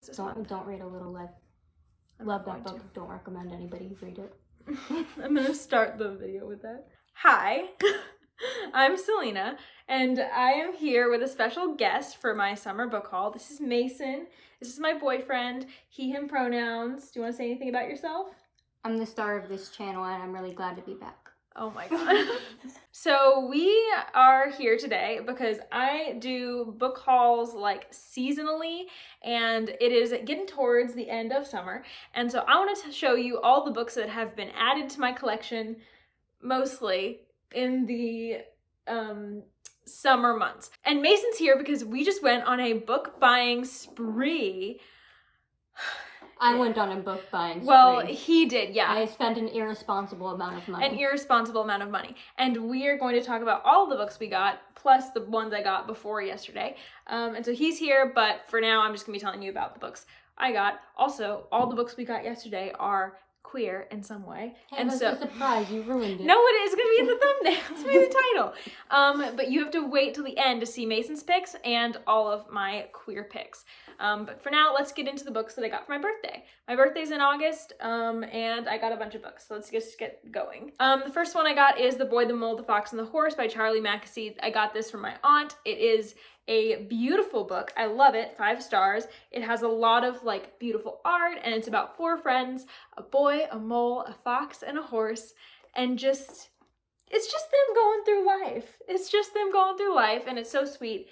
this month. Don't read A Little Life. Love that book. Don't recommend anybody read it. I'm gonna start the video with that. Hi, I'm Selena, and I am here with a special guest for my summer book haul. This is Mason. This is my boyfriend. He, him pronouns. Do you want to say anything about yourself? I'm the star of this channel, and I'm really glad to be back. Oh my god. So we are here today because I do book hauls like seasonally, and it is getting towards the end of summer. And so I wanted to show you all the books that have been added to my collection, mostly in the summer months. And Mason's here because we just went on a book buying spree. I went on a book buying spree. Well, he did, yeah. I spent an irresponsible amount of money. An irresponsible amount of money. And we are going to talk about all the books we got, plus the ones I got before yesterday. And so he's here, but for now, I'm just going to be telling you about the books I got. Also, all the books we got yesterday are queer in some way. Hey, and so a surprise, you ruined it. No, it is going to be in the thumbnail. It's going to be the title. But you have to wait till the end to see Mason's picks and all of my queer picks. But for now, let's get into the books that I got for my birthday. My birthday's in August, and I got a bunch of books, so let's just get going. The first one I got is The Boy, the Mole, the Fox, and the Horse by Charlie Mackesy. I got this from my aunt. It is a beautiful book. I love it. 5 stars. It has a lot of like beautiful art, and it's about 4 friends, a boy, a mole, a fox, and a horse, and it's just them going through life. It's just them going through life, and it's so sweet.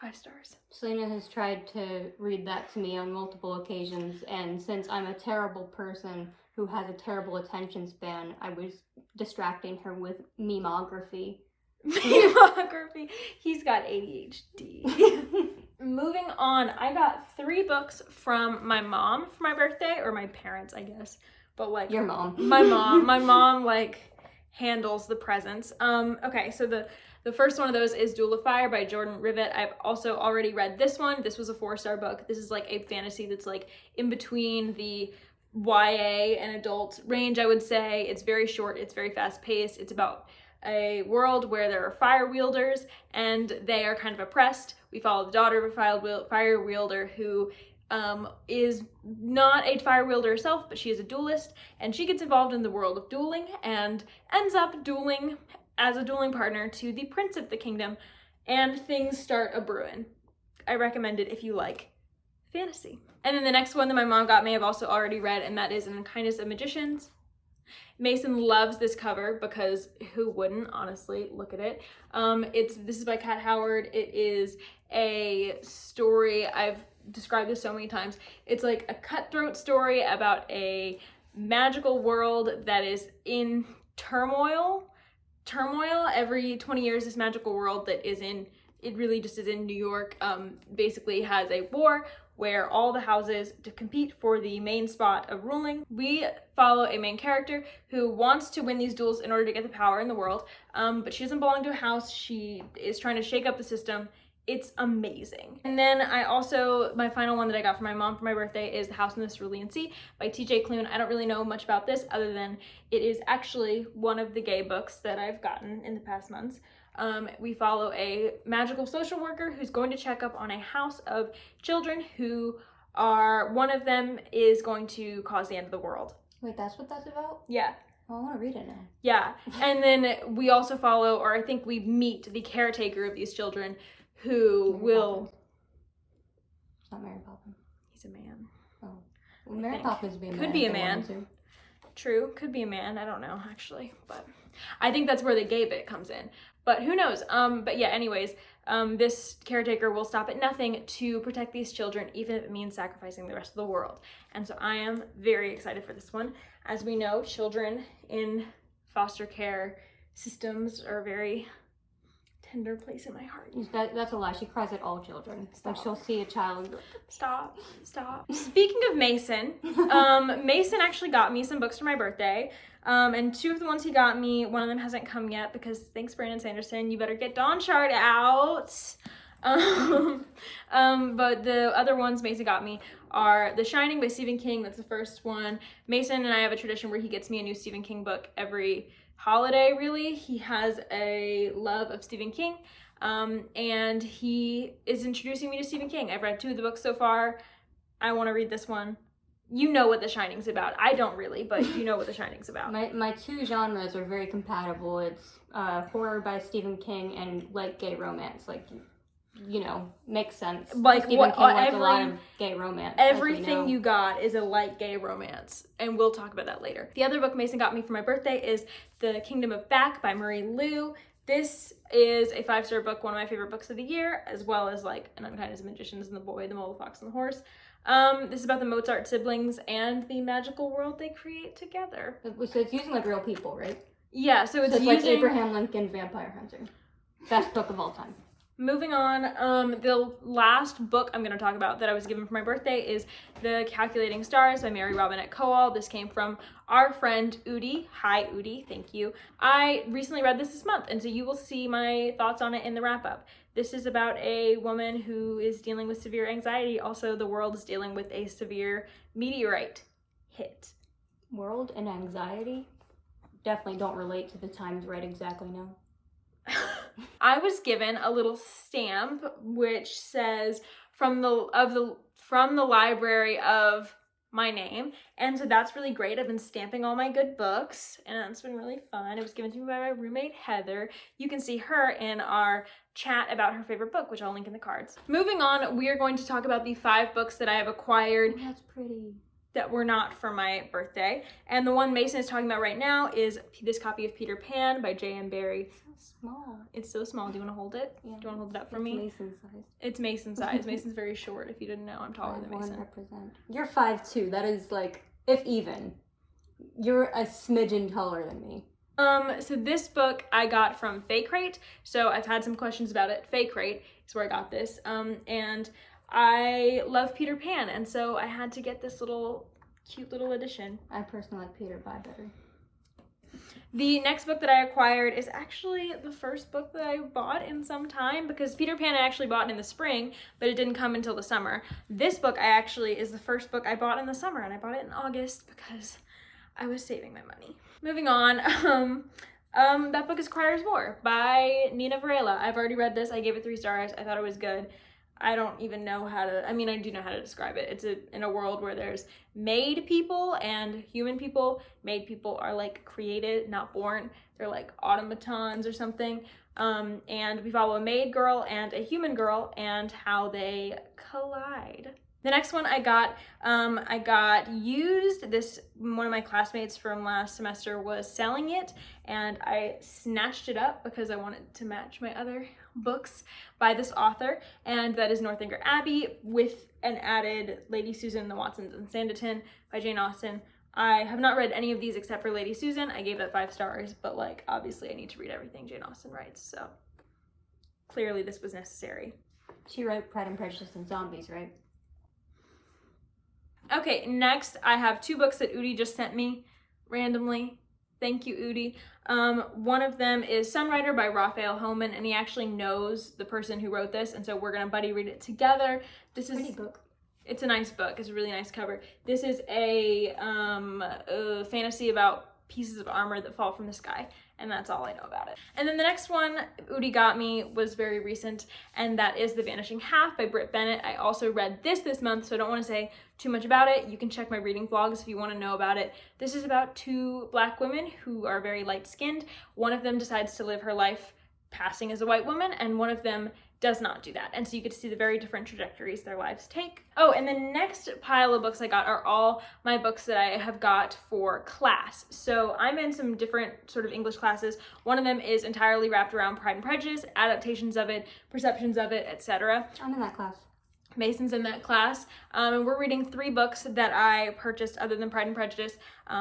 5 stars. Selena has tried to read that to me on multiple occasions, and since I'm a terrible person who has a terrible attention span, I was distracting her with memography. Memography. He's got ADHD. Moving on, I got 3 books from my mom for my birthday, or my parents, I guess. But like your mom. My mom like handles the presents. Okay, so the first one of those is Duel of Fire by Jordan Rivet. I've also already read this one. This was a 4-star book. This is like a fantasy that's like in between the YA and adult range, I would say. It's very short. It's very fast paced. It's about a world where there are fire wielders and they are kind of oppressed. We follow the daughter of a fire wielder who is not a fire wielder herself, but she is a duelist, and she gets involved in the world of dueling and ends up dueling as a dueling partner to the prince of the kingdom, and things start a-brewing. I recommend it if you like fantasy. And then the next one that my mom got me, I've also already read, and that is Unkindness of Magicians. Mason loves this cover because who wouldn't, honestly? Look at it. This is by Kat Howard. It is a story, I've described this so many times. It's like a cutthroat story about a magical world that is in turmoil. Every 20 years, this magical world that is in, it really just is in New York, basically has a war where all the houses to compete for the main spot of ruling. We follow a main character who wants to win these duels in order to get the power in the world, but she doesn't belong to a house. She is trying to shake up the system. It's amazing. And then my final one that I got from my mom for my birthday is The House in the Cerulean Sea by TJ Klune. I don't really know much about this other than it is actually one of the gay books that I've gotten in the past months. We follow a magical social worker who's going to check up on a house of children who one of them is going to cause the end of the world. Wait, that's what that's about? Yeah. Oh, I want to read it now. Yeah. And then we also follow, or I think we meet the caretaker of these children who will... It's not Mary Poppins. He's a man. Oh. Well, Mary Poppins would be a man. Could be a man. True. Could be a man. I don't know, actually. But I think that's where the gay bit comes in. But who knows? But yeah, anyways, this caretaker will stop at nothing to protect these children, even if it means sacrificing the rest of the world. And so I am very excited for this one. As we know, children in foster care systems are a very tender place in my heart. That's a lie. She cries at all children. Stop. Like she'll see a child. Stop. Speaking of Mason, Mason actually got me some books for my birthday. And 2 of the ones he got me, one of them hasn't come yet because thanks Brandon Sanderson, you better get Dawn Shard out. But the other ones Mason got me are The Shining by Stephen King. That's the first one. Mason and I have a tradition where he gets me a new Stephen King book every holiday, really. He has a love of Stephen King, and he is introducing me to Stephen King. I've read 2 of the books so far. I want to read this one. You know what The Shining's about. I don't really, but you know what The Shining's about. My two genres are very compatible. It's horror by Stephen King and light gay romance. Like, you know, makes sense. Like Stephen King liked a lot of gay romance. Everything you got is a light gay romance, and we'll talk about that later. The other book Mason got me for my birthday is The Kingdom of Back by Marie Lu. This is a 5-star book, one of my favorite books of the year, as well as like An Unkindness of Magicians and the Boy, the Mole, the Fox, and the Horse. This is about the Mozart siblings and the magical world they create together. So it's using like real people, right? Yeah, so it's using like Abraham Lincoln Vampire Hunter. Best book of all time. Moving on, the last book I'm going to talk about that I was given for my birthday is The Calculating Stars by Mary Robinette Kowal. This came from our friend Udi. Hi, Udi. Thank you. I recently read this month, and so you will see my thoughts on it in the wrap-up. This is about a woman who is dealing with severe anxiety. Also, the world is dealing with a severe meteorite hit. World and anxiety definitely don't relate to the times right exactly now. I was given a little stamp which says from the library of my name, and so that's really great. I've been stamping all my good books, and that's been really fun. It was given to me by my roommate Heather. You can see her in our chat about her favorite book, which I'll link in the cards. Moving on, we are going to talk about the 5 books that I have acquired. Oh, that's pretty. That were not for my birthday. And the one Mason is talking about right now is this copy of Peter Pan by J.M. Barrie. It's so small. It's so small. Do you want to hold it? Yeah. Do you want to hold it up for me? It's Mason size. It's Mason size. Mason's very short. If you didn't know, I'm taller than Mason. Represent. You're 5'2". That is like, if even. You're a smidgen taller than me. So this book I got from Fake Rate. So I've had some questions about it. Fake Rate is where I got this. And I love Peter Pan, and so I had to get this cute little edition. I personally like Peter Pan better. The next book that I acquired is actually the first book that I bought in some time, because Peter Pan I actually bought in the spring, but it didn't come until the summer. This book is the first book I bought in the summer, and I bought it in August because I was saving my money. Moving on, that book is Crier's War by Nina Varela. I've already read this. I gave it 3 stars. I thought it was good. I don't even know how to, I do know how to describe it. It's in a world where there's made people and human people. Made people are like created, not born. They're like automatons or something. And we follow a made girl and a human girl and how they collide. The next one I got used. One of my classmates from last semester was selling it, and I snatched it up because I wanted to match my other books by this author, and that is Northanger Abbey with an added Lady Susan, the Watsons, and Sanditon by Jane Austen. I have not read any of these except for Lady Susan. I gave that 5 stars, but like obviously I need to read everything Jane Austen writes, so clearly this was necessary. She wrote Pride and Prejudice and Zombies, right? Okay, next I have 2 books that Udi just sent me randomly. Thank you, Udi. One of them is SunRider by Rafael Hohmann, and he actually knows the person who wrote this, and so we're gonna buddy read it together. This is pretty book. It's a nice book. It's a really nice cover. This is a fantasy about pieces of armor that fall from the sky, and that's all I know about it. And then the next one Udi got me was very recent, and that is The Vanishing Half by Brit Bennett. I also read this month, so I don't want to say too much about it. You can check my reading vlogs if you want to know about it. This is about 2 Black women who are very light-skinned. One of them decides to live her life passing as a white woman, and one of them does not do that. And so you get to see the very different trajectories their lives take. Oh, and the next pile of books I got are all my books that I have got for class. So I'm in some different sort of English classes. One of them is entirely wrapped around Pride and Prejudice, adaptations of it, perceptions of it, etc. I'm in that class. Mason's in that class, and we're reading 3 books that I purchased other than Pride and Prejudice.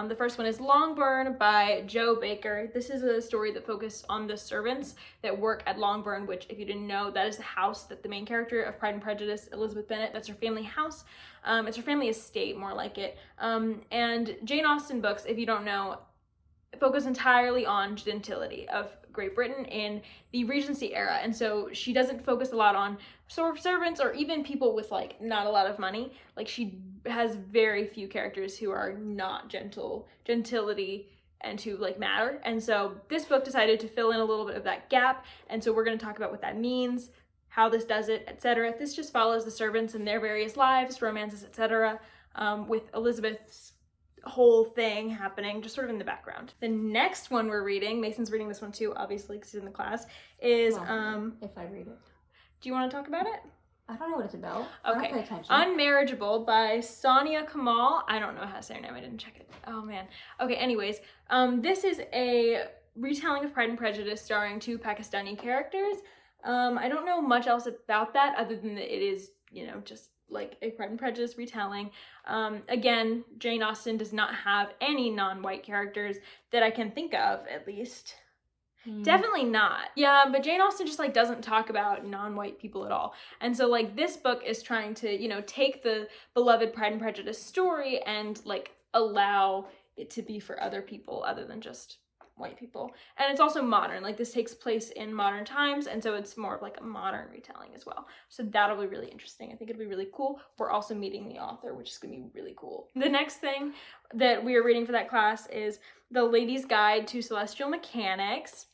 The first one is Longbourn by Joe Baker. This is a story that focused on the servants that work at Longbourn, which, if you didn't know, that is the house that the main character of Pride and Prejudice, Elizabeth Bennett, that's her family house. It's her family estate, more like it. And Jane Austen books, if you don't know, focus entirely on gentility of Great Britain in the Regency era, and so she doesn't focus a lot on servants or even people with like not a lot of money. Like she has very few characters who are not gentility and who like matter, and so this book decided to fill in a little bit of that gap, and so we're going to talk about what that means how this does it, etc. This just follows the servants and their various lives, romances, etc., with Elizabeth's whole thing happening just sort of in the background. The next one we're reading, Mason's reading this one too, obviously, because he's in the class, is... if I read it. Do you want to talk about it? I don't know what it's about. Okay. Unmarriageable by Soniah Kamal. I don't know how to say her name. I didn't check it. Oh, man. Okay, anyways. This is a retelling of Pride and Prejudice starring 2 Pakistani characters. I don't know much else about that other than that it is, you know, just like a Pride and Prejudice retelling. Again, Jane Austen does not have any non-white characters that I can think of, at least. Definitely not. Yeah, but Jane Austen just like doesn't talk about non-white people at all. And so like this book is trying to, you know, take the beloved Pride and Prejudice story and like allow it to be for other people other than just white people. And it's also modern. Like this takes place in modern times, and so it's more of like a modern retelling as well. So that'll be really interesting. I think it'll be really cool. We're also meeting the author, which is gonna be really cool. The next thing that we are reading for that class is The Lady's Guide to Celestial Mechanics.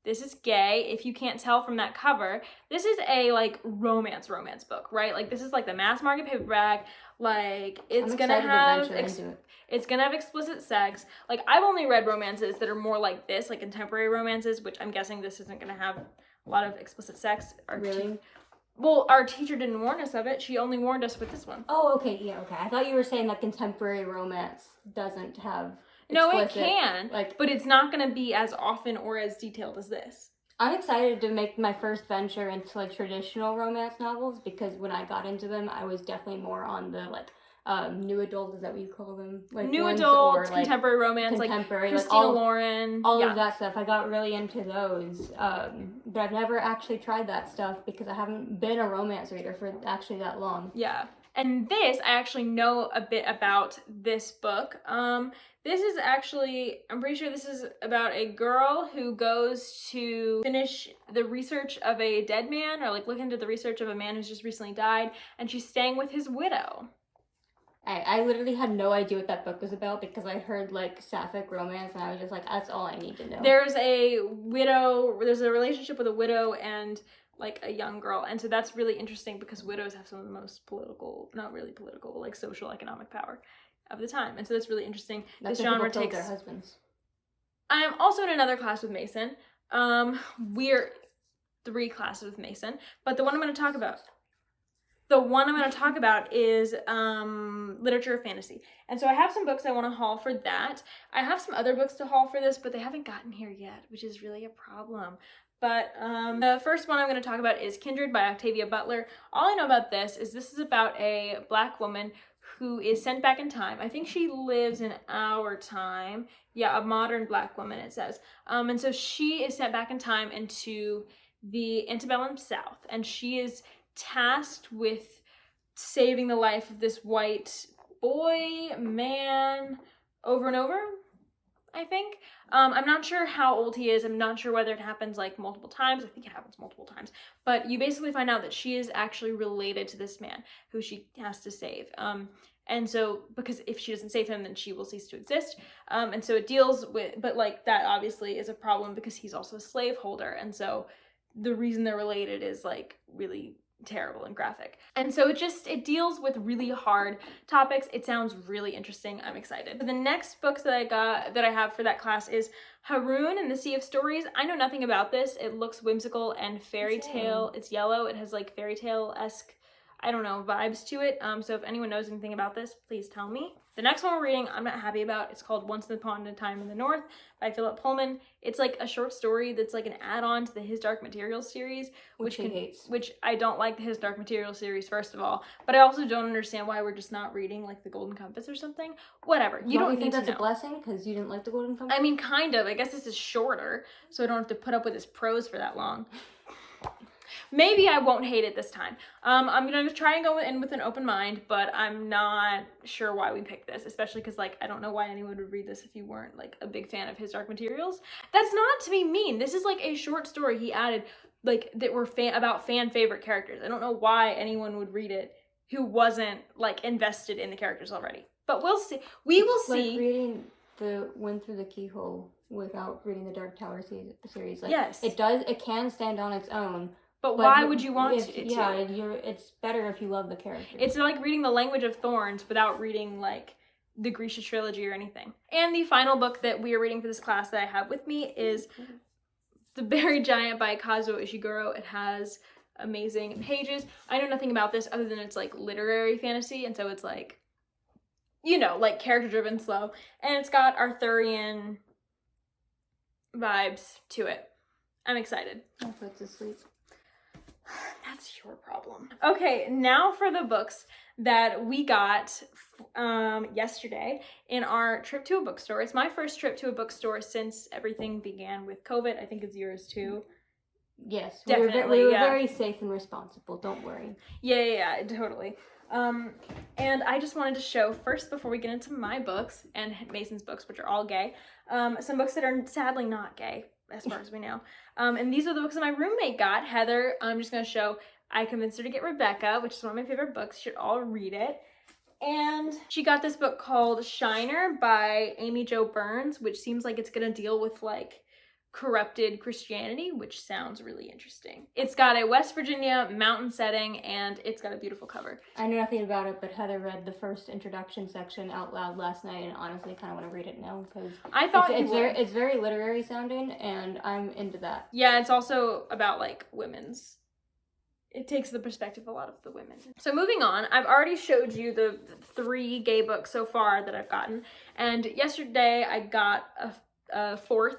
This is gay, if you can't tell from that cover. This is a like romance book, right? Like this is like the mass market paperback. Like it's gonna have it's gonna have explicit sex. Like I've only read romances that are more like this, like contemporary romances, which I'm guessing this isn't gonna have a lot of explicit sex. Well, our teacher didn't warn us of it. She only warned us with this one. Oh, okay, yeah, okay. I thought you were saying that contemporary romance doesn't have No, it can, but it's not going to be as often or as detailed as this. I'm excited to make my first venture into like traditional romance novels, because when I got into them, I was definitely more on the like new adult, is that what you call them? Like new adult, or, like, contemporary romance, contemporary, like Christina Lauren. All of that stuff. I got really into those, but I've never actually tried that stuff because I haven't been a romance reader for actually that long. Yeah. And this, I actually know a bit about this book. This is actually, I'm pretty sure this is about a girl who goes to finish the research of a dead man, or like look into the research of a man who's just recently died, and she's staying with his widow. I literally had no idea what that book was about because I heard like sapphic romance and I was just like, that's all I need to know. There's a relationship with a widow and like a young girl, and so that's really interesting because widows have some of the most political, not really political, like social economic power of the time, and so that's really interesting. This genre takes their husbands. I am also in another class with Mason. We're 3 classes with Mason, but the one I'm going to talk about is literature of fantasy. And so I have some books I want to haul for that. I have some other books to haul for this, but they haven't gotten here yet, which is really a problem. But the first one I'm going to talk about is Kindred by Octavia Butler. All I know about this is about a Black woman who is sent back in time. I think she lives in our time. Yeah, a modern Black woman, it says. And so she is sent back in time into the antebellum South, and she is tasked with saving the life of this white man over and over, I think. I'm not sure how old he is. I'm not sure whether it happens like multiple times. I think it happens multiple times. But you basically find out that she is actually related to this man who she has to save. And so, because if she doesn't save him, then she will cease to exist. And so it deals with, but like that obviously is a problem because he's also a slaveholder. And so the reason they're related is like really terrible and graphic. And so it deals with really hard topics. It sounds really interesting. I'm excited. The next books that I have for that class is Haroun and the Sea of Stories. I know nothing about this. It looks whimsical and fairy tale. It's yellow. It has like fairy tale-esque, I don't know, vibes to it. So if anyone knows anything about this, please tell me. The next one we're reading, I'm not happy about. It's called Once Upon a Time in the North by Philip Pullman. It's like a short story that's like an add-on to the His Dark Materials series, which I don't like the His Dark Materials series, first of all. But I also don't understand why we're just not reading like the Golden Compass or something. Whatever. You don't think that's a blessing because you didn't like the Golden Compass? I mean, kind of. I guess this is shorter, so I don't have to put up with his prose for that long. Maybe I won't hate it this time. I'm going to try and go in with an open mind, but I'm not sure why we picked this, especially because, like, I don't know why anyone would read this if you weren't, like, a big fan of His Dark Materials. That's not to be mean. This is, like, a short story he added, like, that were about fan favorite characters. I don't know why anyone would read it who wasn't, like, invested in the characters already. But we'll see. We will see. Like reading the Wind Through the Keyhole without reading the Dark Tower series. Like, yes. It can stand on its own, But why would you want to? Yeah, it's better if you love the character. It's like reading The Language of Thorns without reading like the Grisha trilogy or anything. And the final book that we are reading for this class that I have with me is The Berry Giant by Kazuo Ishiguro. It has amazing pages. I know nothing about this other than it's like literary fantasy, and so it's like, you know, like character driven, slow, and it's got Arthurian vibes to it. I'm excited. I'll put to sleep. That's your problem. Okay, now for the books that we got yesterday in our trip to a bookstore. It's my first trip to a bookstore since everything began with COVID. I think it's yours too. Yes, definitely. We were very safe and responsible. Don't worry. Yeah, totally. And I just wanted to show first, before we get into my books and Mason's books, which are all gay, some books that are sadly not gay, as far as we know. And these are the books that my roommate got, Heather. I'm just going to show, I convinced her to get Rebecca, which is one of my favorite books. You should all read it. And she got this book called Shiner by Amy Jo Burns, which seems like it's going to deal with like corrupted Christianity, which sounds really interesting. It's got a West Virginia mountain setting, and it's got a beautiful cover. I know nothing about it, but Heather read the first introduction section out loud last night, and honestly kind of want to read it now because I thought it's very literary sounding, and I'm into that. Yeah, it's also about like women's. It takes the perspective of a lot of the women. So moving on, I've already showed you the 3 gay books so far that I've gotten, and yesterday I got a 4th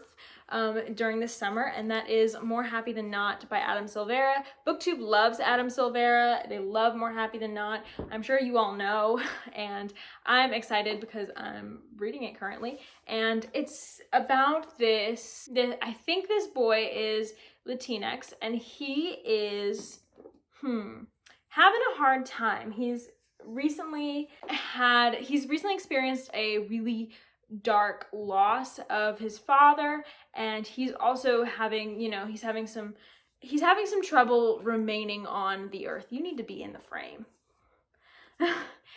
during this summer, and that is More Happy Than Not by Adam Silvera. BookTube loves Adam Silvera. They love More Happy Than Not. I'm sure you all know, and I'm excited because I'm reading it currently. And it's about this I think this boy is Latinx, and he is having a hard time. He's recently experienced a really dark loss of his father, and he's also having, he's having some trouble remaining on the earth. You need to be in the frame.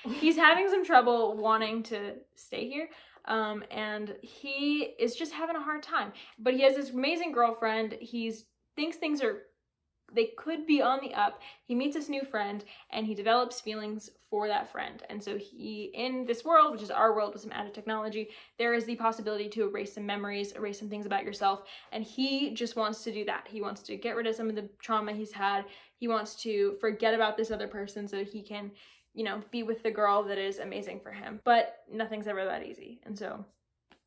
He's having some trouble wanting to stay here, and he is just having a hard time. But he has this amazing girlfriend. He thinks they could be on the up. He meets this new friend, and he develops feelings for that friend. And so in this world, which is our world with some added technology, there is the possibility to erase some memories, erase some things about yourself. And he just wants to do that. He wants to get rid of some of the trauma he's had. He wants to forget about this other person so he can, be with the girl that is amazing for him. But nothing's ever that easy. And so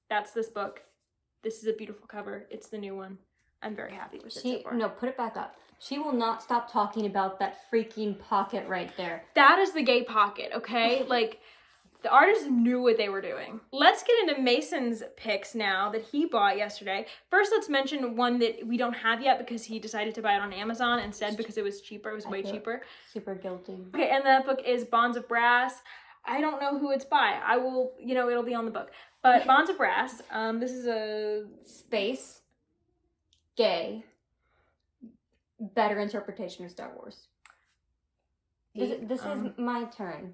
that's this book. This is a beautiful cover. It's the new one. I'm very happy with it so far. No, put it back up. She will not stop talking about that freaking pocket right there. That is the gay pocket, okay? Like, the artist knew what they were doing. Let's get into Mason's picks now that he bought yesterday. First, let's mention one that we don't have yet because he decided to buy it on Amazon instead because it was cheaper. It was way cheaper. Super guilty. Okay, and that book is Bonds of Brass. I don't know who it's by. I will, it'll be on the book. But Bonds of Brass, this is a space, gay, better interpretation of Star Wars. This is my turn.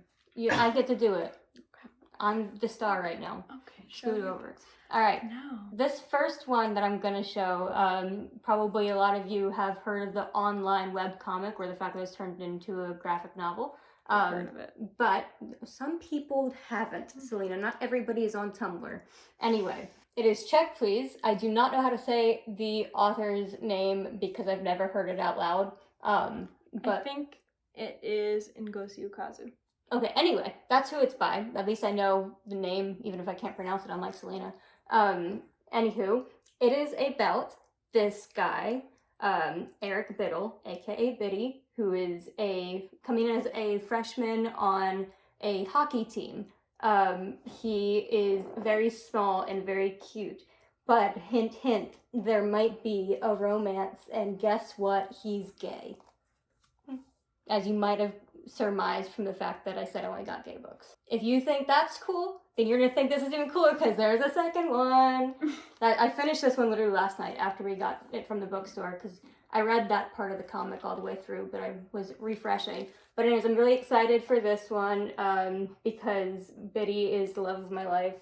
I get to do it. Okay. I'm the star right now. Okay, scoot over. All right. No. This first one that I'm going to show, probably a lot of you have heard of the online webcomic where the fact that it's turned into a graphic novel. I've heard of it. But some people haven't, Selena. Not everybody is on Tumblr. Anyway. It is Check Please. I do not know how to say the author's name because I've never heard it out loud. But I think it is Ngozi Ukazu. Okay, anyway, that's who it's by. At least I know the name, even if I can't pronounce it, unlike Selena. Anywho, it is about this guy, Eric Biddle, aka Biddy, who is coming in as a freshman on a hockey team. He is very small and very cute, but hint, hint, there might be a romance, and guess what? He's gay. As you might have surmised from the fact that I said, oh, I got gay books. If you think that's cool, then you're gonna think this is even cooler because there's a second one. I finished this one literally last night after we got it from the bookstore because I read that part of the comic all the way through, but I was refreshing. But anyways, I'm really excited for this one because Biddy is the love of my life,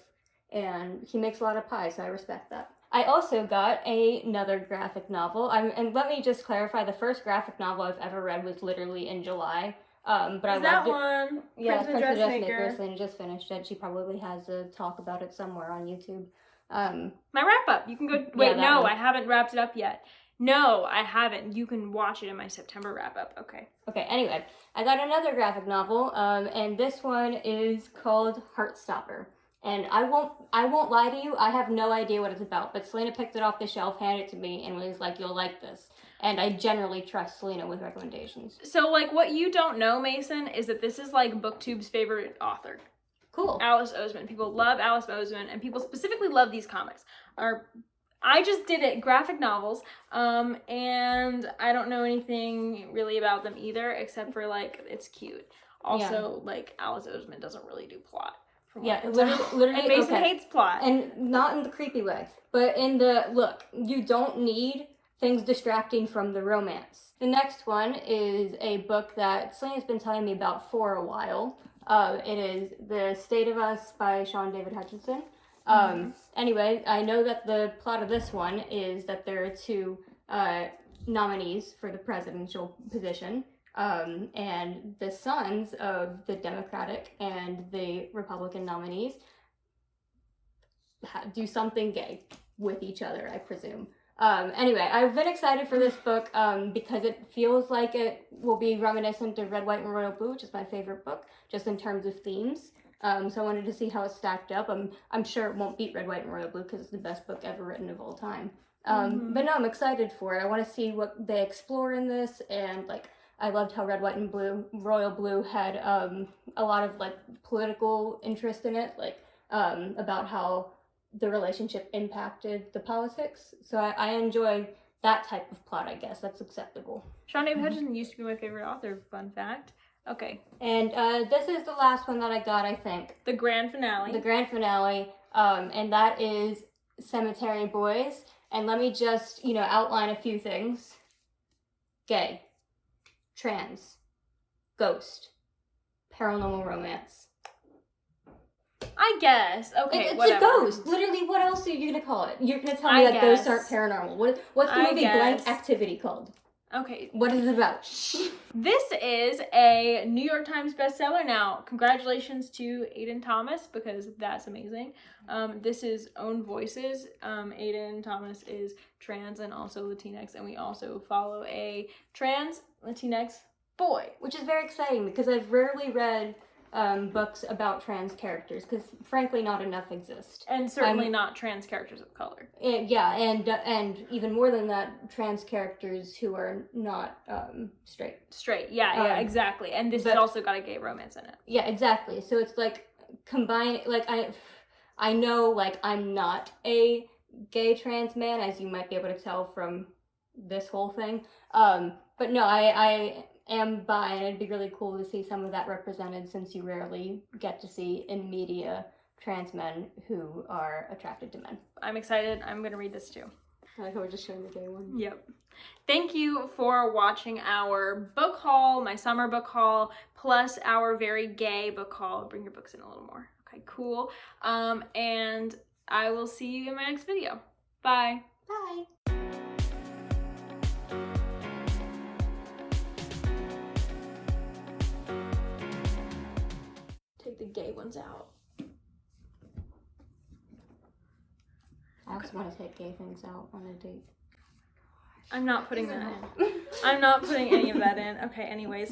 and he makes a lot of pie, so I respect that. I also got another graphic novel. And let me just clarify, the first graphic novel I've ever read was literally in July. But I loved it. One? Yeah, Prince the Dressmaker. Selena just finished it. She probably has a talk about it somewhere on YouTube. My wrap up. You can go. Wait, no, I haven't wrapped it up yet. No, I haven't. You can watch it in my September wrap up. Okay. Okay. Anyway, I got another graphic novel, and this one is called Heartstopper. And I won't lie to you. I have no idea what it's about. But Selena picked it off the shelf, handed it to me, and was like, "You'll like this." And I generally trust Selena with recommendations. So, like, what you don't know, Mason, is that this is, like, BookTube's favorite author. Cool. Alice Oseman. People love Alice Oseman, and people specifically love these comics. I just did it, graphic novels, and I don't know anything really about them either, except for, like, it's cute. Also, like, Alice Oseman doesn't really do plot. Literally, and Mason hates plot. And not in the creepy way, but in the, look, you don't need things distracting from the romance. The next one is a book that Selena's been telling me about for a while. It is The State of Us by Sean David Hutchinson. Anyway, I know that the plot of this one is that there are two nominees for the presidential position. And the sons of the Democratic and the Republican nominees do something gay with each other, I presume. Anyway, I've been excited for this book because it feels like it will be reminiscent of Red, White, and Royal Blue, which is my favorite book, just in terms of themes. So I wanted to see how it stacked up. I'm sure it won't beat Red, White, and Royal Blue because it's the best book ever written of all time. But no, I'm excited for it. I want to see what they explore in this, and like, I loved how Red, White, and Blue, Royal Blue had a lot of like political interest in it, like about how the relationship impacted the politics. So I enjoy that type of plot, I guess. That's acceptable. Sean David Hutchinson used to be my favorite author, fun fact. Okay. And this is the last one that I got, I think. The grand finale. The grand finale, and that is Cemetery Boys. And let me just, outline a few things. Gay. Trans. Ghost. Paranormal romance. I guess. Okay, it's whatever. a ghost. Literally, what else are you gonna call it? You're gonna tell me that ghosts aren't paranormal. What's the movie Blank Activity called? Okay. What is it about? This is a New York Times bestseller now. Congratulations to Aiden Thomas, because that's amazing. This is Own Voices. Aiden Thomas is trans and also Latinx, and we also follow a trans Latinx boy. Which is very exciting because I've rarely read books about trans characters because frankly not enough exist, and certainly not trans characters of color. And even more than that, trans characters who are not straight. Yeah, exactly. And this has also got a gay romance in it. Yeah, exactly. So it's like combine, like I know, like I'm not a gay trans man, as you might be able to tell from this whole thing, but no, I am bi, and it'd be really cool to see some of that represented, since you rarely get to see in media trans men who are attracted to men. I'm excited. I'm gonna read this too. I like how we're just showing the gay one. Yep. Thank you for watching our book haul, my summer book haul, plus our very gay book haul. Bring your books in a little more. Okay, cool. And I will see you in my next video. Bye. Bye. Take the gay ones out. I also want to take gay things out on a date. I'm not putting that in. I'm not putting any of that in. Okay, anyways.